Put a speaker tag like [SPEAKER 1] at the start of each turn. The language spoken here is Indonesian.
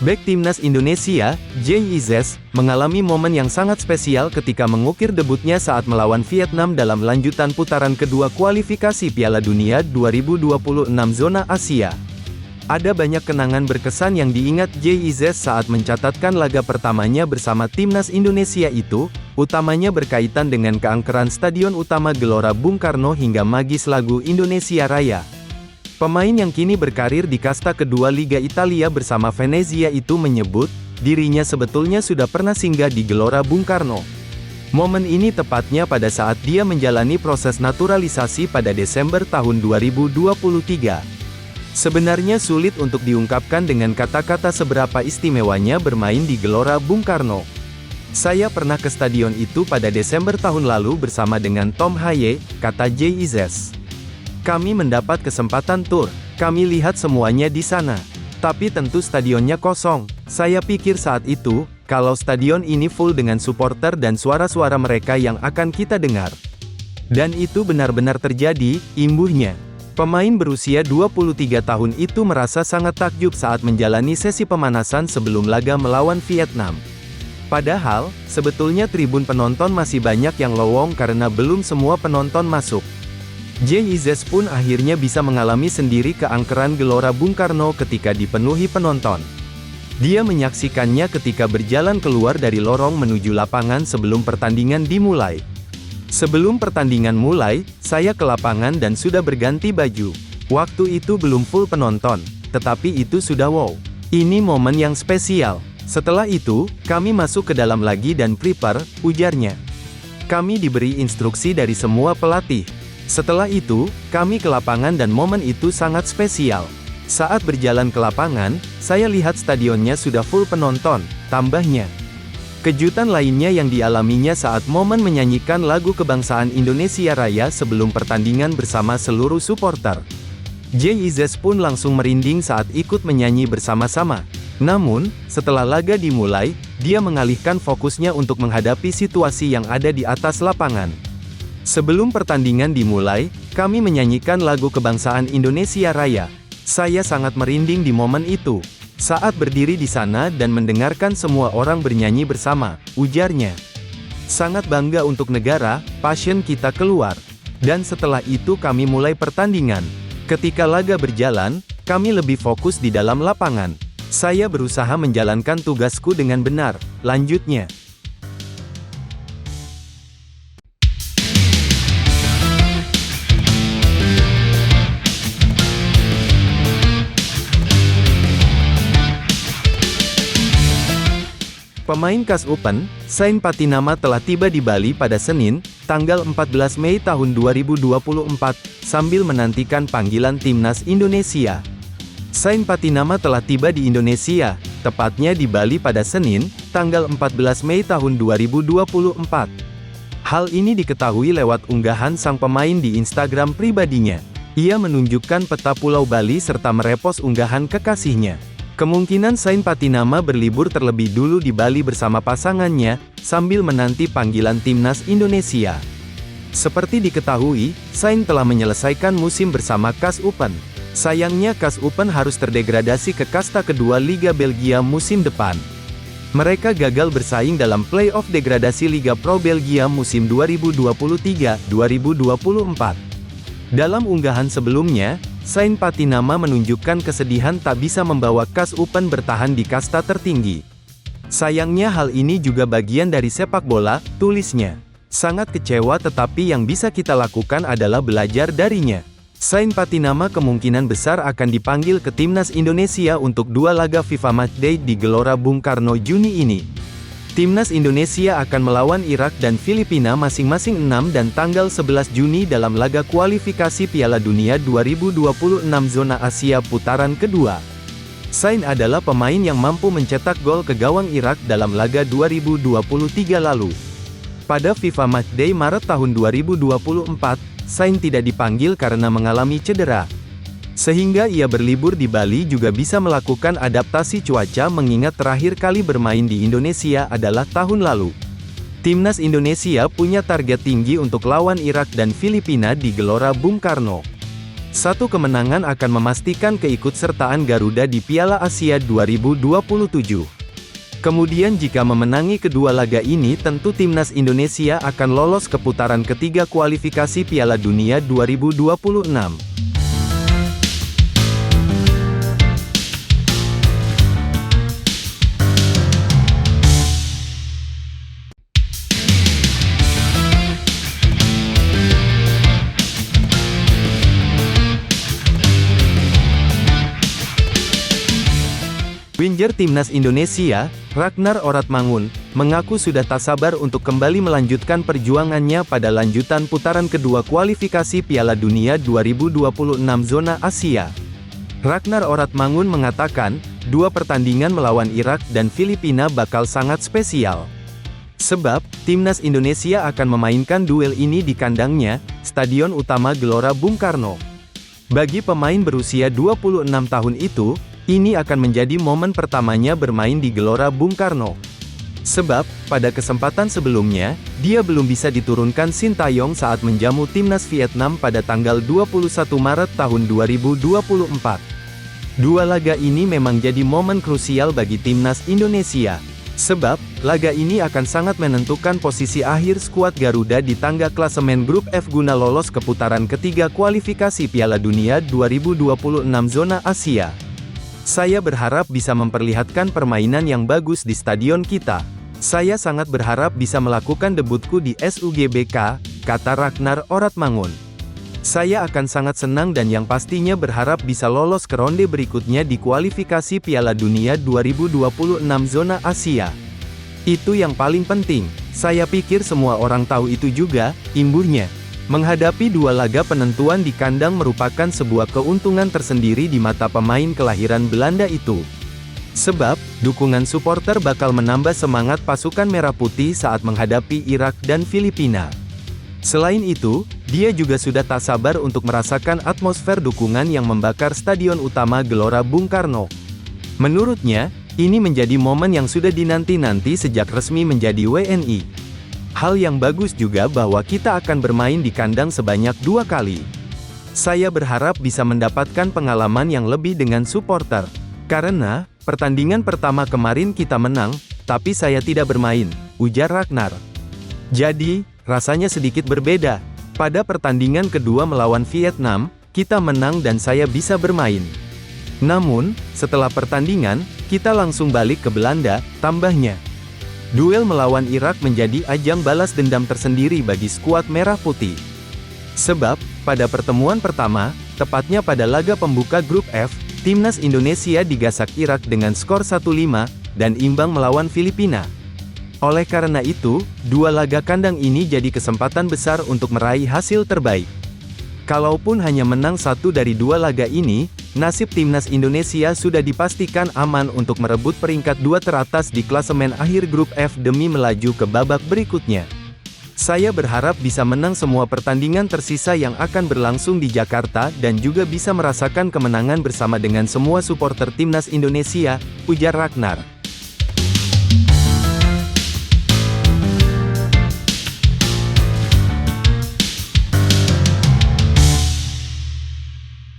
[SPEAKER 1] Bek Timnas Indonesia, Jay Izzes, mengalami momen yang sangat spesial ketika mengukir debutnya saat melawan Vietnam dalam lanjutan putaran kedua kualifikasi Piala Dunia 2026 zona Asia. Ada banyak kenangan berkesan yang diingat Jay Izzes saat mencatatkan laga pertamanya bersama Timnas Indonesia itu, utamanya berkaitan dengan keangkeran Stadion Utama Gelora Bung Karno hingga magis lagu Indonesia Raya. Pemain yang kini berkarir di kasta kedua Liga Italia bersama Venezia itu menyebut, dirinya sebetulnya sudah pernah singgah di Gelora Bung Karno. Momen ini tepatnya pada saat dia menjalani proses naturalisasi pada Desember tahun 2023. Sebenarnya sulit untuk diungkapkan dengan kata-kata seberapa istimewanya bermain di Gelora Bung Karno. Saya pernah ke stadion itu pada Desember tahun lalu bersama dengan Tom Haye, kata Jay Izzes. Kami mendapat kesempatan tur, kami lihat semuanya di sana. Tapi tentu stadionnya kosong. Saya pikir saat itu, kalau stadion ini full dengan supporter dan suara-suara mereka yang akan kita dengar. Dan itu benar-benar terjadi, imbuhnya. Pemain berusia 23 tahun itu merasa sangat takjub saat menjalani sesi pemanasan sebelum laga melawan Vietnam. Padahal, sebetulnya tribun penonton masih banyak yang lowong karena belum semua penonton masuk. Jay Izzes pun akhirnya bisa mengalami sendiri keangkeran Gelora Bung Karno ketika dipenuhi penonton. Dia menyaksikannya ketika berjalan keluar dari lorong menuju lapangan sebelum pertandingan dimulai. Sebelum pertandingan mulai, saya ke lapangan dan sudah berganti baju. Waktu itu belum full penonton, tetapi itu sudah wow. Ini momen yang spesial. Setelah itu, kami masuk ke dalam lagi dan prepare, ujarnya. Kami diberi instruksi dari semua pelatih. Setelah itu, kami ke lapangan dan momen itu sangat spesial. Saat berjalan ke lapangan, saya lihat stadionnya sudah full penonton, tambahnya. Kejutan lainnya yang dialaminya saat momen menyanyikan lagu kebangsaan Indonesia Raya sebelum pertandingan bersama seluruh supporter. Jay Izzes pun langsung merinding saat ikut menyanyi bersama-sama. Namun, setelah laga dimulai, dia mengalihkan fokusnya untuk menghadapi situasi yang ada di atas lapangan. Sebelum pertandingan dimulai, kami menyanyikan lagu kebangsaan Indonesia Raya. Saya sangat merinding di momen itu. Saat berdiri di sana dan mendengarkan semua orang bernyanyi bersama, ujarnya. Sangat bangga untuk negara, passion kita keluar. Dan setelah itu kami mulai pertandingan. Ketika laga berjalan, kami lebih fokus di dalam lapangan. Saya berusaha menjalankan tugasku dengan benar, lanjutnya. Pemain KAS Open, Sain Patinama telah tiba di Bali pada Senin, tanggal 14 Mei tahun 2024, sambil menantikan panggilan Timnas Indonesia. Sain Patinama telah tiba di Indonesia, tepatnya di Bali pada Senin, tanggal 14 Mei tahun 2024. Hal ini diketahui lewat unggahan sang pemain di Instagram pribadinya. Ia menunjukkan peta Pulau Bali serta merepost unggahan kekasihnya. Kemungkinan Sain Patinama berlibur terlebih dulu di Bali bersama pasangannya, sambil menanti panggilan Timnas Indonesia. Seperti diketahui, Sain telah menyelesaikan musim bersama KAS Open. Sayangnya KAS Open harus terdegradasi ke kasta kedua Liga Belgia musim depan. Mereka gagal bersaing dalam play-off degradasi Liga Pro Belgia musim 2023-2024. Dalam unggahan sebelumnya, Sain Patinama menunjukkan kesedihan tak bisa membawa KAS Open bertahan di kasta tertinggi. Sayangnya hal ini juga bagian dari sepak bola, tulisnya. Sangat kecewa tetapi yang bisa kita lakukan adalah belajar darinya. Sain Patinama kemungkinan besar akan dipanggil ke Timnas Indonesia untuk 2 laga FIFA Matchday di Gelora Bung Karno Juni ini. Timnas Indonesia akan melawan Irak dan Filipina masing-masing 6 dan tanggal 11 Juni dalam laga kualifikasi Piala Dunia 2026 zona Asia putaran kedua. Sain adalah pemain yang mampu mencetak gol ke gawang Irak dalam laga 2023 lalu. Pada FIFA Matchday Maret tahun 2024, Sain tidak dipanggil karena mengalami cedera. Sehingga ia berlibur di Bali juga bisa melakukan adaptasi cuaca mengingat terakhir kali bermain di Indonesia adalah tahun lalu. Timnas Indonesia punya target tinggi untuk lawan Irak dan Filipina di Gelora Bung Karno. Satu kemenangan akan memastikan keikutsertaan Garuda di Piala Asia 2027. Kemudian jika memenangi kedua laga ini tentu timnas Indonesia akan lolos ke putaran ketiga kualifikasi Piala Dunia 2026. Winger timnas Indonesia, Ragnar Oratmangun, mengaku sudah tak sabar untuk kembali melanjutkan perjuangannya pada lanjutan putaran kedua kualifikasi Piala Dunia 2026 zona Asia. Ragnar Oratmangun mengatakan, dua pertandingan melawan Irak dan Filipina bakal sangat spesial. Sebab, timnas Indonesia akan memainkan duel ini di kandangnya, Stadion Utama Gelora Bung Karno. Bagi pemain berusia 26 tahun itu, ini akan menjadi momen pertamanya bermain di Gelora Bung Karno. Sebab, pada kesempatan sebelumnya, dia belum bisa diturunkan Sintayong saat menjamu timnas Vietnam pada tanggal 21 Maret tahun 2024. Dua laga ini memang jadi momen krusial bagi timnas Indonesia. Sebab, laga ini akan sangat menentukan posisi akhir skuad Garuda di tangga klasemen grup F guna lolos ke putaran ketiga kualifikasi Piala Dunia 2026 zona Asia. Saya berharap bisa memperlihatkan permainan yang bagus di stadion kita. Saya sangat berharap bisa melakukan debutku di SUGBK, kata Ragnar Oratmangun. Saya akan sangat senang dan yang pastinya berharap bisa lolos ke ronde berikutnya di kualifikasi Piala Dunia 2026 zona Asia. Itu yang paling penting. Saya pikir semua orang tahu itu juga, imbuhnya. Menghadapi dua laga penentuan di kandang merupakan sebuah keuntungan tersendiri di mata pemain kelahiran Belanda itu. Sebab, dukungan supporter bakal menambah semangat pasukan merah putih saat menghadapi Irak dan Filipina. Selain itu, dia juga sudah tak sabar untuk merasakan atmosfer dukungan yang membakar Stadion Utama Gelora Bung Karno. Menurutnya, ini menjadi momen yang sudah dinanti-nanti sejak resmi menjadi WNI. Hal yang bagus juga bahwa kita akan bermain di kandang sebanyak 2 kali. Saya berharap bisa mendapatkan pengalaman yang lebih dengan supporter. Karena, pertandingan pertama kemarin kita menang, tapi saya tidak bermain, ujar Ragnar. Jadi, rasanya sedikit berbeda. Pada pertandingan kedua melawan Vietnam, kita menang dan saya bisa bermain. Namun, setelah pertandingan, kita langsung balik ke Belanda, tambahnya. Duel melawan Irak menjadi ajang balas dendam tersendiri bagi skuad merah putih. Sebab, pada pertemuan pertama, tepatnya pada laga pembuka grup F, timnas Indonesia digasak Irak dengan skor 1-5, dan imbang melawan Filipina. Oleh karena itu, dua laga kandang ini jadi kesempatan besar untuk meraih hasil terbaik. Kalaupun hanya menang satu dari dua laga ini, nasib timnas Indonesia sudah dipastikan aman untuk merebut peringkat 2 teratas di klasemen akhir grup F demi melaju ke babak berikutnya. Saya berharap bisa menang semua pertandingan tersisa yang akan berlangsung di Jakarta dan juga bisa merasakan kemenangan bersama dengan semua supporter timnas Indonesia, ujar Ragnar.